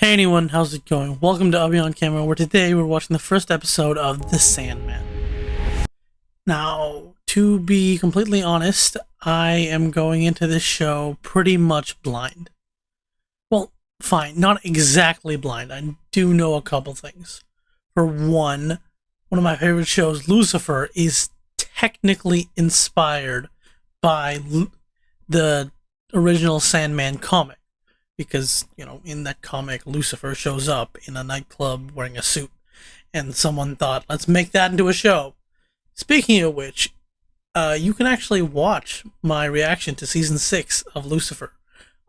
Hey anyone, how's it going? Welcome to Abhi on Camera, where today we're watching the first episode of The Sandman. Now, to be completely honest, I am going into this show pretty much blind. Well, fine, not exactly blind. I do know a couple things. For one of my favorite shows, Lucifer, is technically inspired by the original Sandman comic. Because, you know, in that comic, Lucifer shows up in a nightclub wearing a suit. And someone thought, let's make that into a show. Speaking of which, you can actually watch my reaction to Season 6 of Lucifer.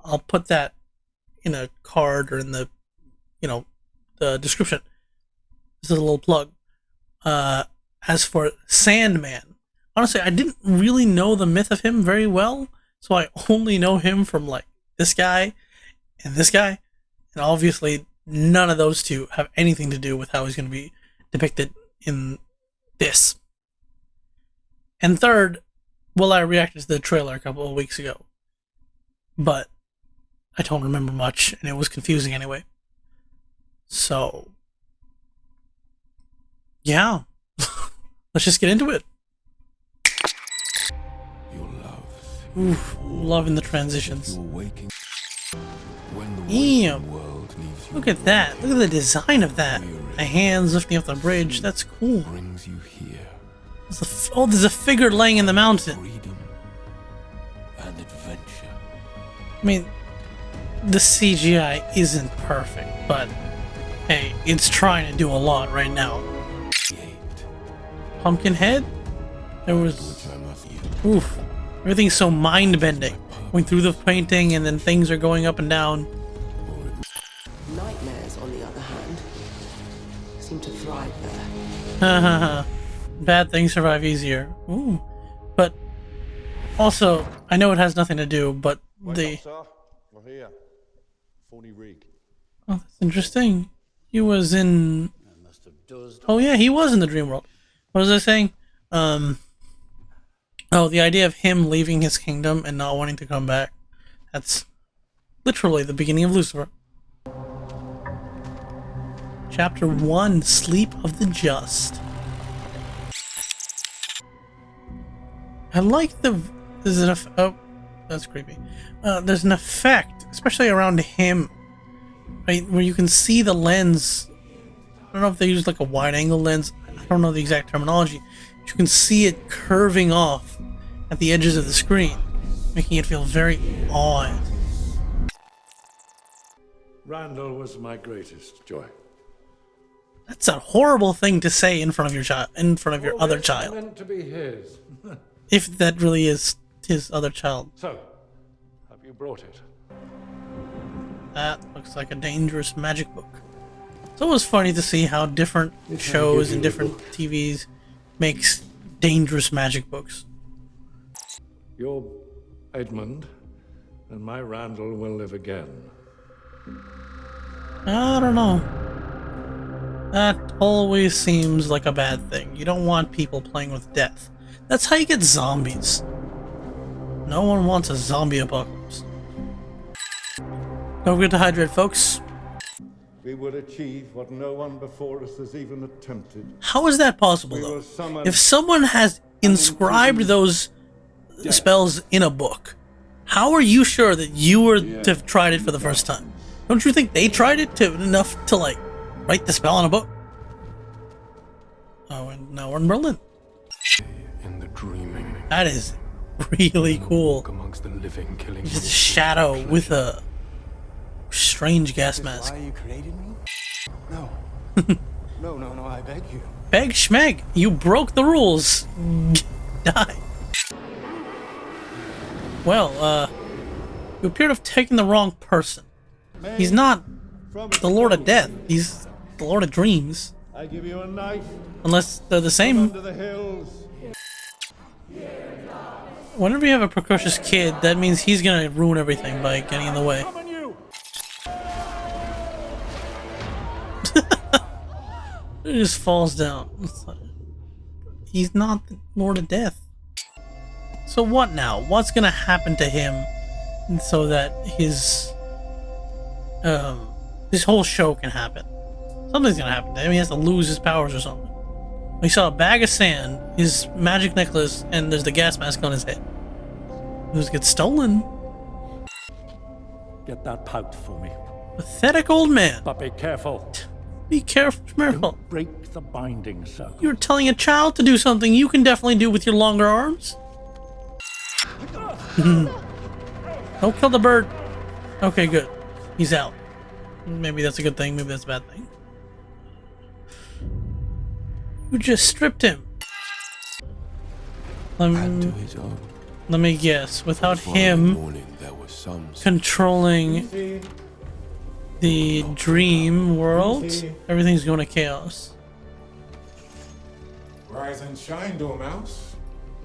I'll put that in a card or in the, the description. This is a little plug. As for Sandman, honestly, I didn't really know the myth of him very well. So I only know him from, like, this guy and this guy, and obviously none of those two have anything to do with how he's going to be depicted in this. And third, well, I reacted to the trailer a couple of weeks ago, but I don't remember much, and it was confusing anyway. So, yeah, let's just get into it. Oof, loving the transitions. Damn! Look at that. Look at the design of that. The hands lifting up the bridge. That's cool. Oh, there's a figure laying in the mountain. I mean, the CGI isn't perfect, but hey, it's trying to do a lot right now. Pumpkinhead? There was... Oof. Everything's so mind-bending. Going through the painting and then things are going up and down. Nightmares, on the other hand, seem to thrive there. Hahaha. Bad things survive easier. Ooh. But also, I know it has nothing to do, but the... Oh, that's interesting. He was in... Oh yeah, he was in the dream world. What was I saying? Oh, the idea of him leaving his kingdom and not wanting to come back. That's literally the beginning of Lucifer. Chapter 1, Sleep of the Just. I like the... Oh, that's creepy. There's an effect, especially around him, right, where you can see the lens. I don't know if they use like a wide-angle lens. I don't know the exact terminology. You can see it curving off at the edges of the screen, making it feel very odd. Randall was my greatest joy. That's a horrible thing to say in front of your child, in front of your other child. Meant to be his. If that really is his other child. So, have you brought it? That looks like a dangerous magic book. It's always funny to see how different shows and different TVs makes dangerous magic books. Your Edmund and my Randall will live again. I don't know. That always seems like a bad thing. You don't want people playing with death. That's how you get zombies. No one wants a zombie apocalypse. Don't forget to hydrate, folks. We would achieve what no one before us has even attempted. How is that possible, though? If someone has inscribed those spells in a book, how are you sure that you were to have tried it for the first time? Don't you think they tried it enough to, like, write the spell in a book? Oh, and now we're in Berlin. In the dreaming. That is really cool. Amongst the living, killing Just a shadow with a strange gas mask. Why you created me? No. No, I beg you. Beg Schmeg, you broke the rules. Die. Well, you appear to have taken the wrong person. He's not the Lord of Death. He's the Lord of Dreams. I give you a knife. Unless they're the same. Under the hills. Whenever you have a precocious kid, that means he's gonna ruin everything by getting in the way. It just falls down. He's not the Lord of Death. So what now? What's gonna happen to him so that his This whole show can happen. Something's gonna happen to him. He has to lose his powers or something. We saw a bag of sand, his magic necklace, and there's the gas mask on his head. Those get stolen. Get that pouch for me. Pathetic old man. But be careful. Be careful, Miracle. Don't break the binding circle. You're telling a child to do something you can definitely do with your longer arms. Don't kill the bird. Okay, good. He's out. Maybe that's a good thing, maybe that's a bad thing. You just stripped him. Let me guess. Without him controlling the dream world, everything's going to chaos. Rise and shine, Dormouse.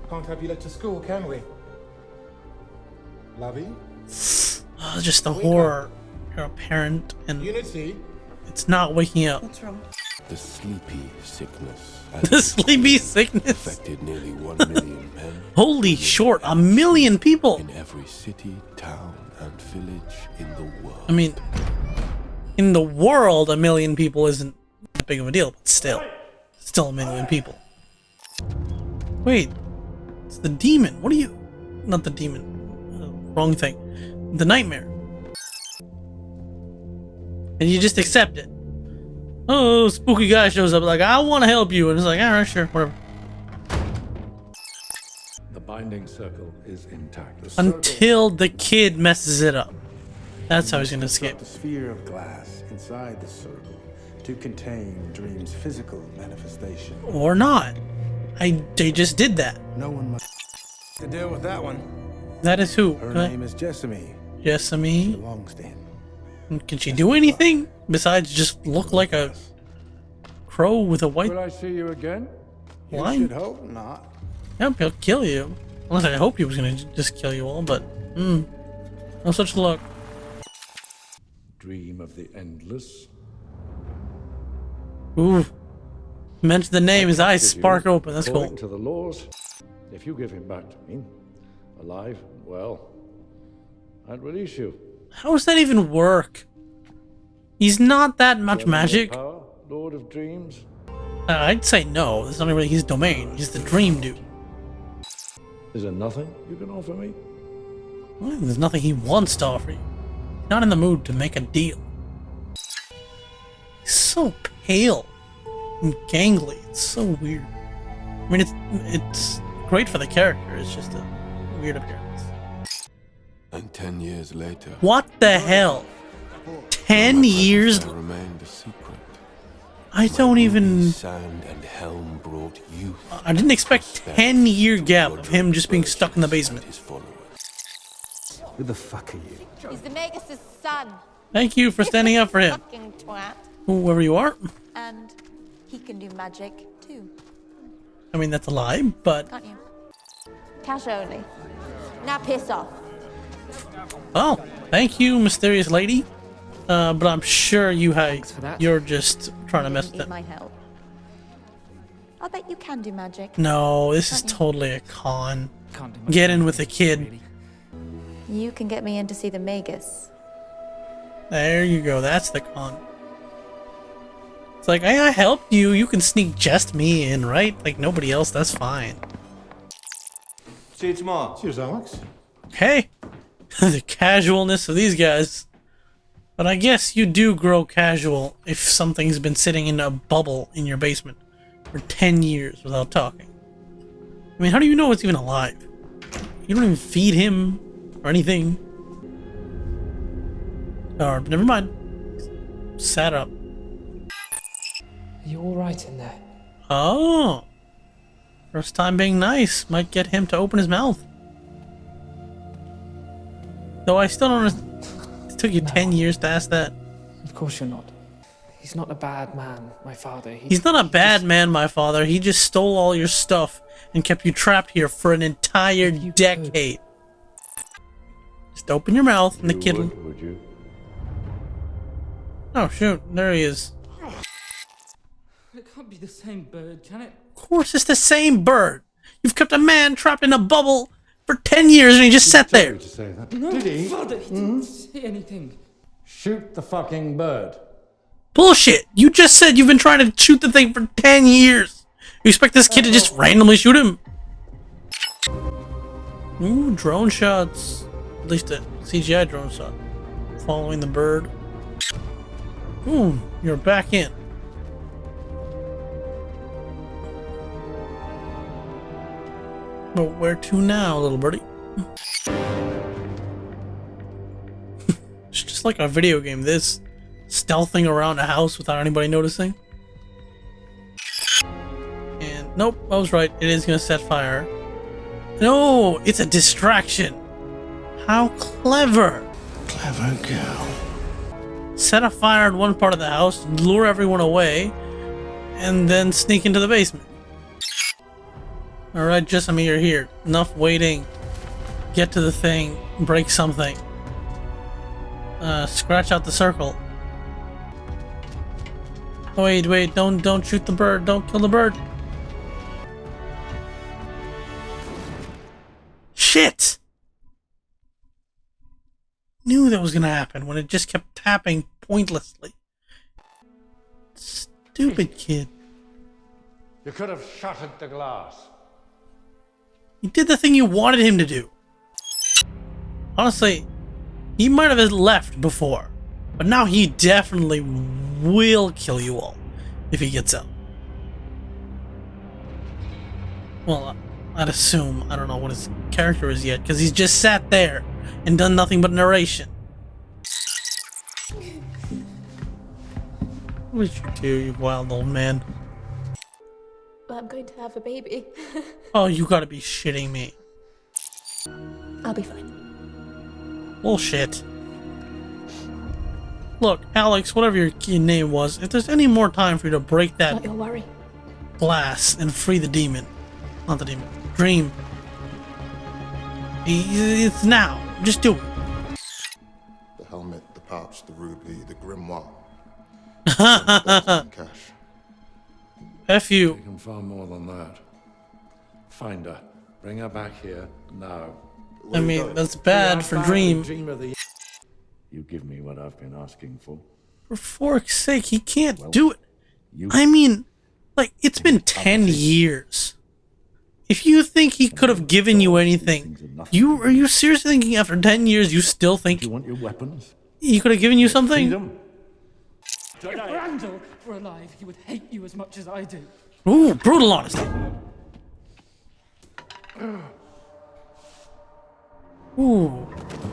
Can't have you let to school, can we? Lovey? Oh, just the horror. You're a parent and Unity? it's not waking up. What's wrong? The sleepy sickness. The sleepy sickness. Affected nearly 1 million men. Holy short, 1 million people. In every city, town, and village in the world. I mean, in the world, 1 million people isn't that big of a deal, but still 1 million people. Wait, it's the demon. What are you? Not the demon. Wrong thing. The nightmare. And you just accept it. Oh, spooky guy shows up like, I want to help you. And it's like, alright, sure, whatever. The binding circle is intact. Until the kid messes it up. That's how he's going to escape. The sphere of glass inside the circle to contain Dream's physical manifestation. Or not. They just did that. No one must to deal with that one. That is who? Her name is Jessamy. Jessamy. Belongs to him. Can she do anything besides just look like a crow with a white Will I see you again? You line? should hope not. Yep, he'll kill you. Unless I hope he was gonna just kill you all, but no such luck. Dream of the endless. Ooh. Mention the name, his eyes Captured spark you. open. That's According cool. to the laws, if you give him back to me, alive, well, I'd release you. How does that even work? He's not that much Your magic. Power, Lord of Dreams. I'd say no. It's not really his domain. He's the dream dude. Is there nothing you can offer me? Well, there's nothing he wants to offer you. He's not in the mood to make a deal. He's so pale and gangly. It's so weird. I mean, it's great for the character. It's just a weird appearance. And 10 years later, What the hell? 10 years? there remained a secret. I don't even... Sand and helm brought youth. I didn't expect 10-year gap of him just being stuck in the basement. His followers. Who the fuck are you? He's the Magus' son. Thank you for standing up for him. Fucking twat. Whoever you are. And he can do magic too, I mean, that's a lie, but... can't you? Cash only. Now piss off. Oh, thank you, mysterious lady. But I'm sure you're just trying to mess with Need it. my help. I'll bet you can do magic. No, this is totally a con. Get in with the kid. You can get me in to see the Magus. There you go, that's the con. It's like, hey, I helped you, you can sneak just me in, right? Like nobody else, that's fine. See you tomorrow. Cheers, Alex. Okay. The casualness of these guys. But I guess you do grow casual if something's been sitting in a bubble in your basement for 10 years without talking. I mean, how do you know it's even alive? You don't even feed him or anything. Or, never mind. Sat up. Are you alright in there? Oh. First time being nice might get him to open his mouth. Though I still don't understand. It took you 10 years to ask that. Of course you're not. He's not a bad man, my father. He's not a bad man, my father. He just stole all your stuff and kept you trapped here for an entire decade. Just open your mouth and the kid will... Would you? Oh, shoot. There he is. It can't be the same bird, can it? Of course it's the same bird. You've kept a man trapped in a bubble for 10 years and he just sat there. To say that. No, Father, he didn't say anything. Shoot the fucking bird. Bullshit! You just said you've been trying to shoot the thing for 10 years. You expect this kid to just randomly shoot him? Ooh, drone shots. At least a CGI drone shot. Following the bird. Ooh, you're back in. But where to now, little birdie? It's just like a video game. This stealthing around a house without anybody noticing. And nope, I was right. It is gonna set fire. No, it's a distraction. How clever. Clever girl. Set a fire in one part of the house, lure everyone away, and then sneak into the basement. Alright, Jessamy, you're here. Enough waiting. Get to the thing. Break something. Scratch out the circle. Wait, don't shoot the bird. Don't kill the bird. Shit! Knew that was gonna happen when it just kept tapping pointlessly. Stupid kid. You could have shattered the glass. He did the thing you wanted him to do. Honestly, he might have left before, but now he definitely will kill you all if he gets out. Well, I'd assume. I don't know what his character is yet, because he's just sat there and done nothing but narration. What did you do, you wild old man? Well, I'm going to have a baby. Oh, you gotta be shitting me. I'll be fine. Bullshit. Look, Alex, whatever your name was, if there's any more time for you to break that Not your worry. glass and free the demon. Not the demon. Dream. It's now. Just do it. The helmet, the pouch, the ruby, the grimoire. Cash. F you. You can far more than that. Find her. Bring her back here now. I mean, that's bad for Dream. You give me what I've been asking for. For fork's sake, he can't do it. I mean, like, it's been 10 years. If you think he could have given you anything, are you seriously thinking after 10 years you still think You want your weapons? he could have given you something? Freedom? If Randall were alive, he would hate you as much as I do. Ooh, brutal honesty. Ooh,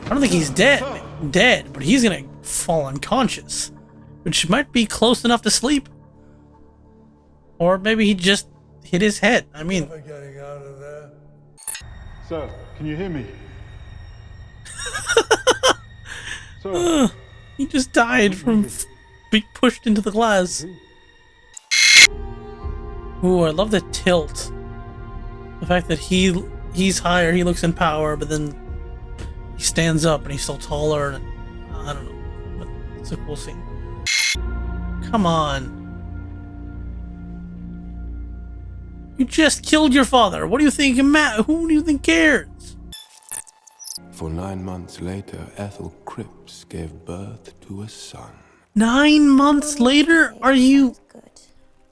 I don't think he's dead, but he's gonna fall unconscious, which might be close enough to sleep. Or maybe he just hit his head. I mean, Getting out of there. Sir, can you hear me? Sir. he just died from being pushed into the glass. Ooh, I love the tilt. The fact that he's higher, he looks in power, but then he stands up and he's still taller. And, I don't know, but it's a cool scene. Come on. You just killed your father. What do you think? Who do you think cares? For 9 months later, Ethel Cripps gave birth to a son. 9 months later? Are you... Good.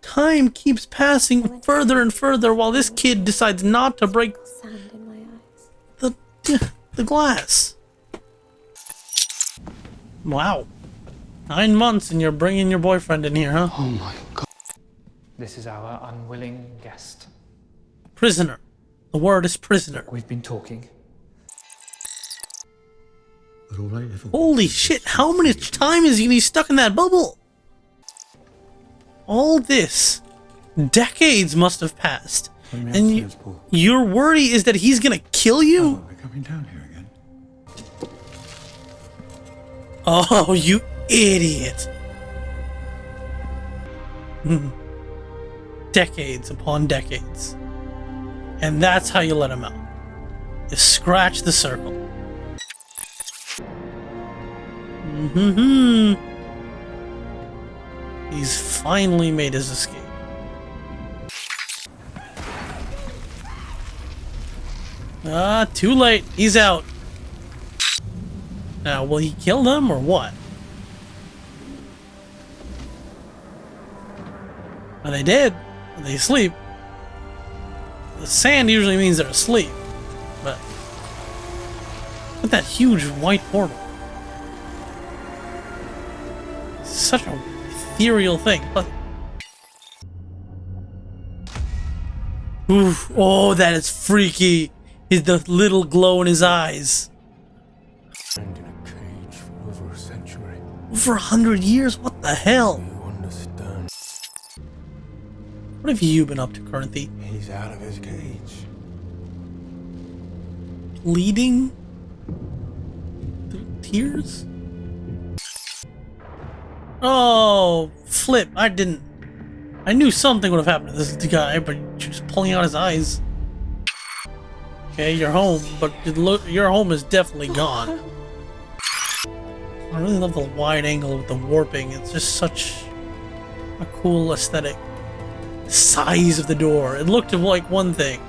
Time keeps passing further and further while this kid decides not to break Sand in my eyes. the glass. Wow. 9 months and you're bringing your boyfriend in here, huh? Oh my god. This is our unwilling guest. Prisoner. The word is prisoner. We've been talking. Holy shit, how much time is he stuck in that bubble? All this. Decades must have passed. And your worry is that he's gonna kill you? We're coming down here again. Oh, you idiot. Decades upon decades. And that's how you let him out. You scratch the circle. He's finally made his escape. Too late. He's out. Now, will he kill them or what? Are they dead? Are they asleep? The sand usually means they're asleep, but look at that huge white portal. It's such a ethereal thing. But oof, oh, that is freaky. Is the little glow in his eyes. And in a cage for over a century. For 100 years? What the hell? You understand? What have you been up to, Currently? He's out of his cage. Bleeding? Through tears? Oh, flip. I knew something would have happened to this guy, but just pulling out his eyes. Okay, you're home, but your home is definitely gone. I really love the wide angle with the warping. It's just such a cool aesthetic. The size of the door. It looked like one thing,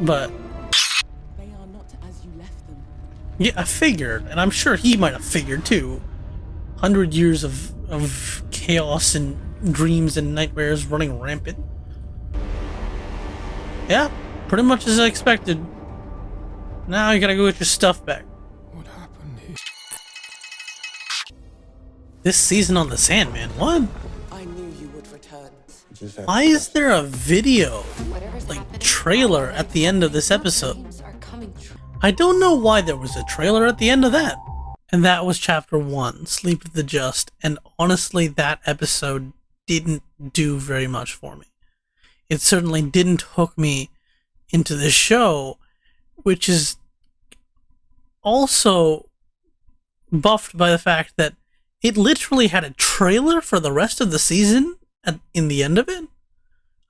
but They are not as you left them. yeah, I figured, and I'm sure he might have figured too. 100 years of chaos and dreams and nightmares running rampant. Yeah, pretty much as I expected. Now you gotta go get your stuff back. What happened here? This season on the Sandman, what? I knew you would return. Just have Why is there a video, Whatever's like, happening, trailer at the end of this episode? dreams are coming true. I don't know why there was a trailer at the end of that. And that was chapter 1, Sleep of the Just, and honestly that episode didn't do very much for me. It certainly didn't hook me into this show, which is also buffed by the fact that it literally had a trailer for the rest of the season in the end of it.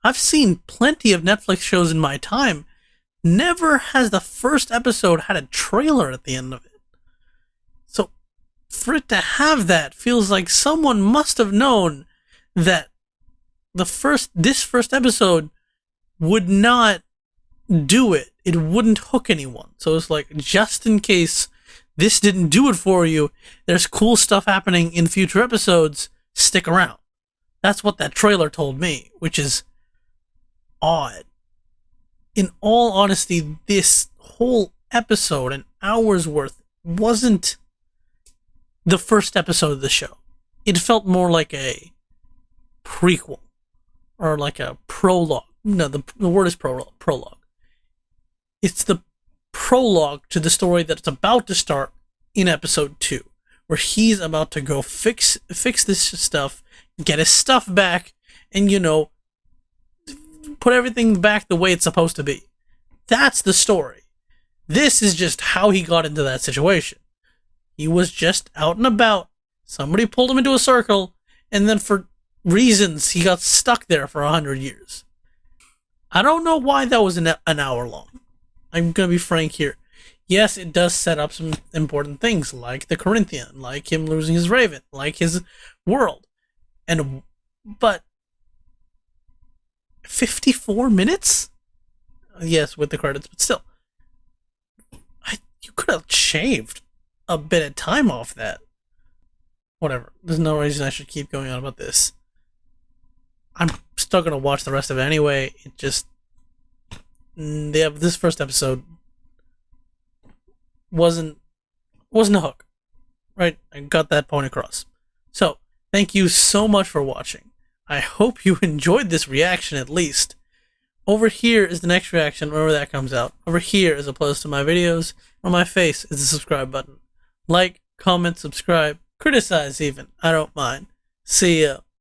I've seen plenty of Netflix shows in my time. Never has the first episode had a trailer at the end of it. So for it to have that feels like someone must have known that this first episode would not do it. It wouldn't hook anyone. So it's like, just in case this didn't do it for you, there's cool stuff happening in future episodes, stick around. That's what that trailer told me, which is odd. In all honesty, this whole episode, an hour's worth, wasn't the first episode of the show. It felt more like a prequel, or like a prologue. No, the word is prologue. It's the prologue to the story that's about to start in episode 2, where he's about to go fix this stuff, get his stuff back, and, you know, put everything back the way it's supposed to be. That's the story. This is just how he got into that situation. He was just out and about. Somebody pulled him into a circle, and then for reasons, he got stuck there for 100 years. I don't know why that was an hour long. I'm going to be frank here. Yes, it does set up some important things, like the Corinthian, like him losing his raven, like his world. But 54 minutes? Yes, with the credits, but still. You could have shaved a bit of time off that. Whatever. There's no reason I should keep going on about this. I'm still going to watch the rest of it anyway. It just... this first episode wasn't a hook. Right? I got that point across. So, thank you so much for watching. I hope you enjoyed this reaction at least. Over here is the next reaction whenever that comes out. Over here is a post to my videos. On my face is the subscribe button. Like, comment, subscribe, criticize even. I don't mind. See ya.